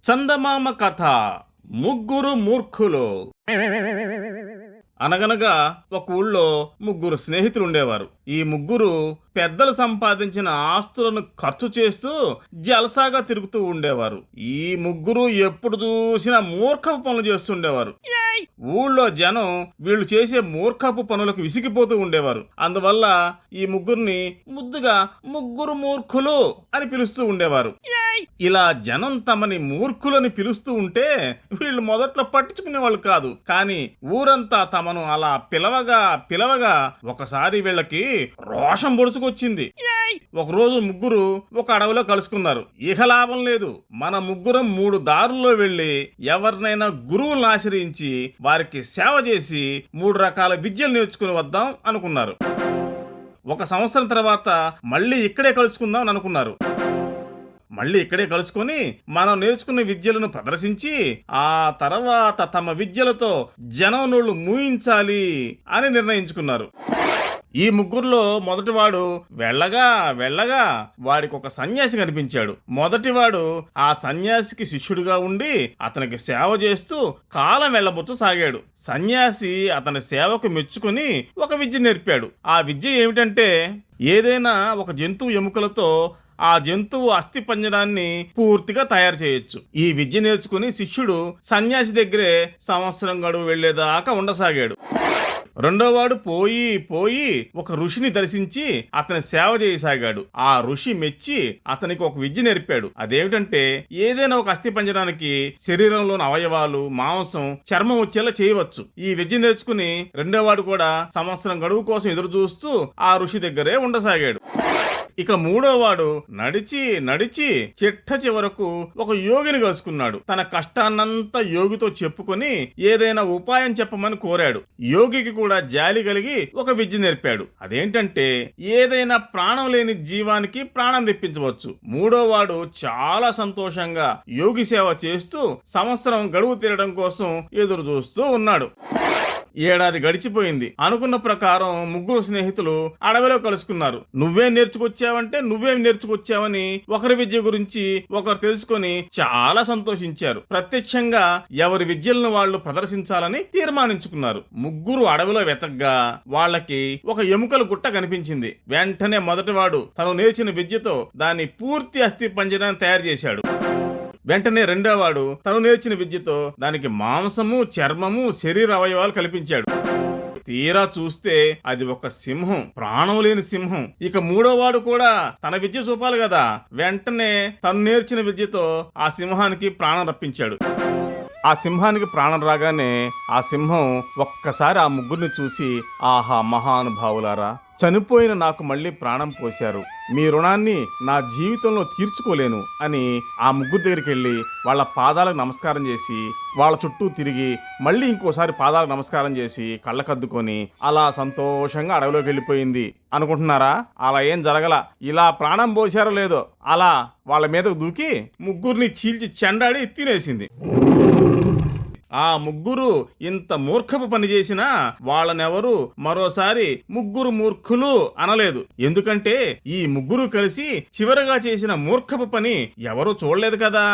చందమామ కథ ముగ్గురు మూర్ఖులు. అనగనగా ఒక ఊళ్ళో ముగ్గురు స్నేహితులు ఉండేవారు. ఈ ముగ్గురు పెద్దలు సంపాదించిన ఆస్తులను ఖర్చు చేస్తూ జలసాగా తిరుగుతూ ఉండేవారు. ఈ ముగ్గురు ఎప్పుడు చూసినా మూర్ఖపు పనులు చేస్తుండేవారు. ఊళ్ళో జనం వీళ్ళు చేసే మూర్ఖపు పనులకు విసిగిపోతూ ఉండేవారు. అందువల్ల ఈ ముగ్గురిని ముద్దుగా ముగ్గురు మూర్ఖులు అని పిలుస్తూ ఉండేవారు. ఇలా జనం తమని మూర్ఖులని పిలుస్తూ ఉంటే వీళ్ళు మొదట్లో పట్టించుకునే వాళ్ళు కాదు. కానీ ఊరంతా తమను అలా పిలవగా ఒకసారి వీళ్ళకి రోషం పొడుచుకొచ్చింది. ఒకరోజు ముగ్గురు ఒక అడవిలో కలుసుకున్నారు. ఇహ లాభం లేదు, మన ముగ్గురం 3 దారుల్లో వెళ్లి ఎవరినైనా గురువులను ఆశ్రయించి వారికి సేవ చేసి 3 రకాల విద్యలు నేర్చుకుని వద్దాం అనుకున్నారు. 1 సంవత్సరం తర్వాత మళ్ళీ ఇక్కడే కలుసుకుందాం అని అనుకున్నారు. మళ్ళీ ఇక్కడే కలుసుకొని మనం నేర్చుకున్న విద్యలను ప్రదర్శించి ఆ తర్వాత తమ విద్యలతో జనం నోళ్లు మూయించాలి అని నిర్ణయించుకున్నారు. ఈ ముగ్గురులో మొదటివాడు వెళ్ళగా వాడికి ఒక సన్యాసి కనిపించాడు. మొదటివాడు ఆ సన్యాసికి శిష్యుడిగా ఉండి అతనికి సేవ చేస్తూ కాలం వెళ్ళబుచ్చసాగాడు. సన్యాసి అతని సేవకు మెచ్చుకుని ఒక విద్య నేర్పాడు. ఆ విద్య ఏమిటంటే, ఏదైనా ఒక జంతువు ఎముకలతో ఆ జంతువు అస్థి పంజరాన్ని పూర్తిగా తయారు చేయొచ్చు. ఈ విద్య నేర్చుకుని శిష్యుడు సన్యాసి దగ్గరే సంవత్సరం గడువు వెళ్లేదాకా ఉండసాగాడు. రెండోవాడు పోయి ఒక ఋషిని దర్శించి అతని సేవ చేయసాగాడు. ఆ ఋషి మెచ్చి అతనికి ఒక విద్య నేర్పాడు. అదేమిటంటే, ఏదైనా ఒక అస్థి పంజరానికి శరీరంలోని అవయవాలు, మాంసం, చర్మం వచ్చేలా చేయవచ్చు. ఈ విద్య నేర్చుకుని రెండోవాడు కూడా సంవత్సరం గడువు కోసం ఎదురు చూస్తూ ఆ ఋషి దగ్గరే ఉండసాగాడు. ఇక మూడోవాడు నడిచి చిట్ట చివరకు ఒక యోగిని కలుసుకున్నాడు. తన కష్టాన్నంతా యోగితో చెప్పుకొని ఏదైనా ఉపాయం చెప్పమని కోరాడు. యోగికి కూడా జాలి కలిగి ఒక విద్య నేర్పాడు. అదేంటంటే, ఏదైనా ప్రాణం లేని జీవానికి ప్రాణం తెప్పించవచ్చు. మూడోవాడు చాలా సంతోషంగా యోగి సేవ చేస్తూ సంవత్సరం గడువు తీరడం కోసం ఎదురు చూస్తూ ఉన్నాడు. ఏడాది గడిచిపోయింది. అనుకున్న ప్రకారం ముగ్గురు స్నేహితులు అడవిలో కలుసుకున్నారు. నువ్వేం నేర్చుకొచ్చావని ఒకరి విద్య గురించి ఒకరు తెలుసుకొని చాలా సంతోషించారు. ప్రత్యక్షంగా ఎవరి విద్యలను వాళ్ళు ప్రదర్శించాలని తీర్మానించుకున్నారు. ముగ్గురు అడవిలో వెతగ్గా వాళ్ళకి ఒక ఎముకల గుట్ట కనిపించింది. వెంటనే మొదటివాడు తను నేర్చిన విద్యతో దాన్ని పూర్తి అస్థి పంజరాన్ని తయారు చేశాడు. వెంటనే రెండోవాడు తను నేర్చిన విద్యతో దానికి మాంసము, చర్మము, శరీర అవయవాలు కల్పించాడు. తీరా చూస్తే అది ఒక సింహం, ప్రాణం లేని సింహం. ఇక మూడోవాడు కూడా తన విద్య చూపాలి కదా. వెంటనే తను నేర్చిన విద్యతో ఆ సింహానికి ప్రాణం రప్పించాడు. ఆ సింహానికి ప్రాణం రాగానే ఆ సింహం ఒక్కసారి ఆ ముగ్గురిని చూసి, ఆహా మహానుభావులారా, చనిపోయిన నాకు మళ్ళీ ప్రాణం పోశారు, మీ రుణాన్ని నా జీవితంలో తీర్చుకోలేను అని ఆ ముగ్గురు దగ్గరికి వెళ్ళి వాళ్ళ పాదాలకు నమస్కారం చేసి వాళ్ళ చుట్టూ తిరిగి మళ్ళీ ఇంకోసారి పాదాలకు నమస్కారం చేసి కళ్ళకద్దుకొని అలా సంతోషంగా అడవిలోకి వెళ్ళిపోయింది. అనుకుంటున్నారా? అలా ఏం జరగల. ఇలా ప్రాణం పోశారో లేదో అలా వాళ్ళ మీదకు దూకి ముగ్గురిని చీల్చి చెండాడి తినేసింది. ఆ ముగ్గురు ఇంత మూర్ఖపు పని చేసినా వాళ్ళనెవరూ మరోసారి ముగ్గురు మూర్ఖులు అనలేదు. ఎందుకంటే ఈ ముగ్గురు కలిసి చివరగా చేసిన మూర్ఖపు పని ఎవరూ చూడలేదు కదా.